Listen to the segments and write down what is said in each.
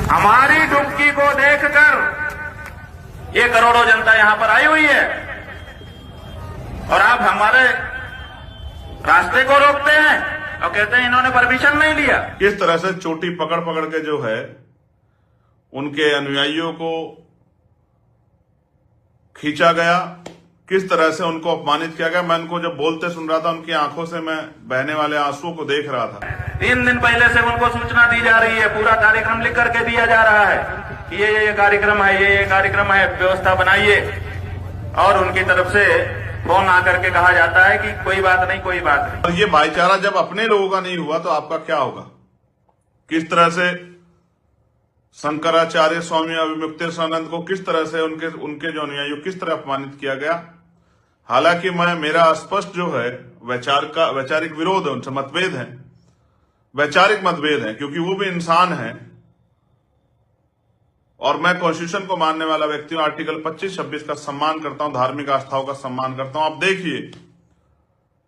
हमारी डुबकी को देखकर ये करोड़ों जनता यहां पर आई हुई है और आप हमारे रास्ते को रोकते हैं और कहते हैं इन्होंने परमिशन नहीं लिया। किस तरह से चोटी पकड़ पकड़ के जो है उनके अनुयायियों को खींचा गया, किस तरह से उनको अपमानित किया गया। मैं उनको जब बोलते सुन रहा था, उनकी आंखों से मैं बहने वाले आंसुओं को देख रहा था। 3 दिन पहले से उनको सूचना दी जा रही है, पूरा कार्यक्रम लिख करके दिया जा रहा है कि ये कार्यक्रम है, ये कार्यक्रम है, व्यवस्था बनाइए। और उनकी तरफ से फोन आकर के कहा जाता है कि कोई बात नहीं, कोई बात नहीं। और ये भाईचारा जब अपने लोगों का नहीं हुआ तो आपका क्या होगा। किस तरह से शंकराचार्य स्वामी अविमुक्तेश्वरानंद को किस तरह से उनके जो अनुयायियों किस तरह अपमानित किया गया। हालांकि मेरा स्पष्ट जो है वैचारिक विरोध है, उनसे मतभेद है, वैचारिक मतभेद है, क्योंकि वो भी इंसान है और मैं कॉन्स्टिट्यूशन को मानने वाला व्यक्ति हूं। आर्टिकल 25-26 का सम्मान करता हूं, धार्मिक आस्थाओं का सम्मान करता हूं। आप देखिए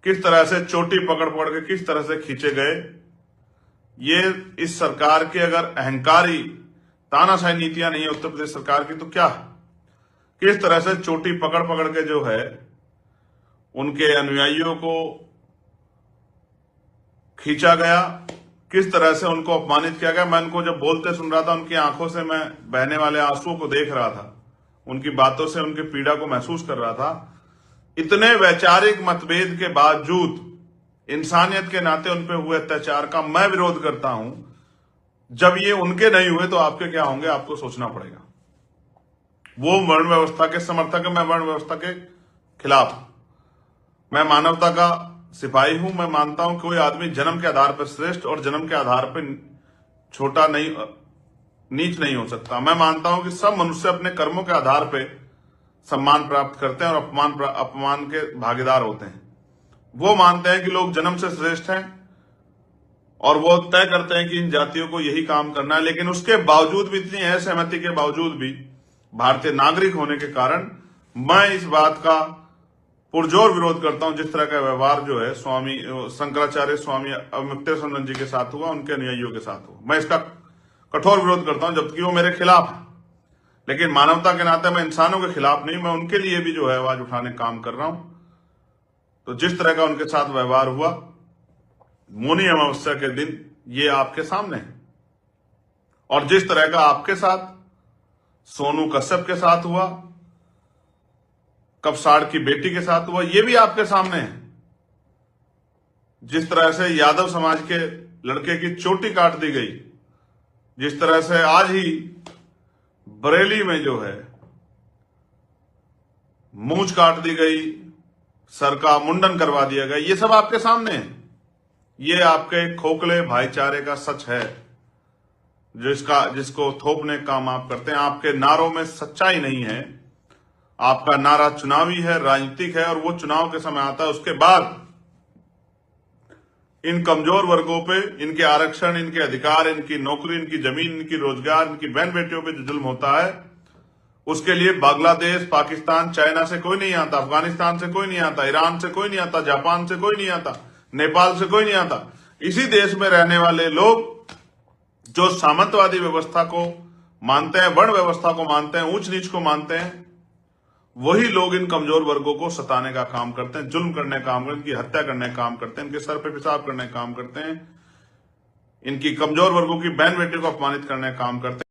किस तरह से चोटी पकड़ पकड़ के किस तरह से खींचे गए। ये इस सरकार के अगर अहंकारी तानाशाही नीतियां नहीं है उत्तर प्रदेश सरकार की तो क्या। किस तरह से चोटी पकड़ पकड़ के जो है उनके अनुयायियों को खींचा गया, किस तरह से उनको अपमानित किया गया। मैं उनको जब बोलते सुन रहा था, उनकी आंखों से मैं बहने वाले आंसुओं को देख रहा था, उनकी बातों से उनकी पीड़ा को महसूस कर रहा था। इतने वैचारिक मतभेद के बावजूद इंसानियत के नाते उन पे हुए अत्याचार का मैं विरोध करता हूं। जब ये उनके नहीं हुए तो आपके क्या होंगे, आपको सोचना पड़ेगा। वो वर्ण व्यवस्था के समर्थक है, मैं वर्ण व्यवस्था के खिलाफ। मैं मानवता का सिपाही हूं। मैं मानता हूं कि कोई आदमी जन्म के आधार पर श्रेष्ठ और जन्म के आधार पर छोटा नहीं, नीच नहीं हो सकता। मैं मानता हूं कि सब मनुष्य अपने कर्मों के आधार पर सम्मान प्राप्त करते हैं और अपमान के भागीदार होते हैं। वो मानते हैं कि लोग जन्म से श्रेष्ठ हैं और वो तय करते हैं कि इन जातियों को यही काम करना है। लेकिन उसके बावजूद भी, इतनी असहमति के बावजूद भी, भारतीय नागरिक होने के कारण मैं इस बात का पुरजोर विरोध करता हूं जिस तरह का व्यवहार जो है स्वामी शंकराचार्य स्वामी अविमुक्तेश्वरानंद जी के साथ हुआ, उनके अनुयायियों के साथ हुआ। मैं इसका कठोर विरोध करता हूं, जबकि वो मेरे खिलाफ है। लेकिन मानवता के नाते मैं इंसानों के खिलाफ नहीं, मैं उनके लिए भी जो है आवाज उठाने का काम कर रहा हूं। तो जिस तरह का उनके साथ व्यवहार हुआ मौनी अमावस्या के दिन, ये आपके सामने है। और जिस तरह का आपके साथ सोनू कश्यप के साथ हुआ, कपसाड़ की बेटी के साथ हुआ, ये भी आपके सामने है। जिस तरह से यादव समाज के लड़के की चोटी काट दी गई, जिस तरह से आज ही बरेली में जो है मूंछ काट दी गई, सर का मुंडन करवा दिया गया, ये सब आपके सामने है। ये आपके खोखले भाईचारे का सच है जिसको थोपने का काम आप करते हैं। आपके नारों में सच्चाई नहीं है। आपका नारा चुनावी है, राजनीतिक है, और वो चुनाव के समय आता है, उसके बाद इन कमजोर वर्गों पे इनके आरक्षण, इनके अधिकार, इनकी नौकरी, इनकी जमीन, इनकी रोजगार, इनकी बहन बेटियों पे जो जुल्म होता है, उसके लिए बांग्लादेश, पाकिस्तान, चाइना से कोई नहीं आता, अफगानिस्तान से कोई नहीं आता, ईरान से कोई नहीं आता, जापान से कोई नहीं आता, नेपाल से कोई नहीं आता। इसी देश में रहने वाले लोग जो सामंतवादी व्यवस्था को मानते हैं, वर्ण व्यवस्था को मानते हैं, ऊंच नीच को मानते हैं, वही लोग इन कमजोर वर्गों को सताने का काम करते हैं, जुल्म करने का काम करते हैं, इनकी हत्या करने का काम करते हैं, इनके सर पे पेशाब करने का काम करते हैं, इनकी कमजोर वर्गों की बहन बेटी को अपमानित करने का काम करते हैं।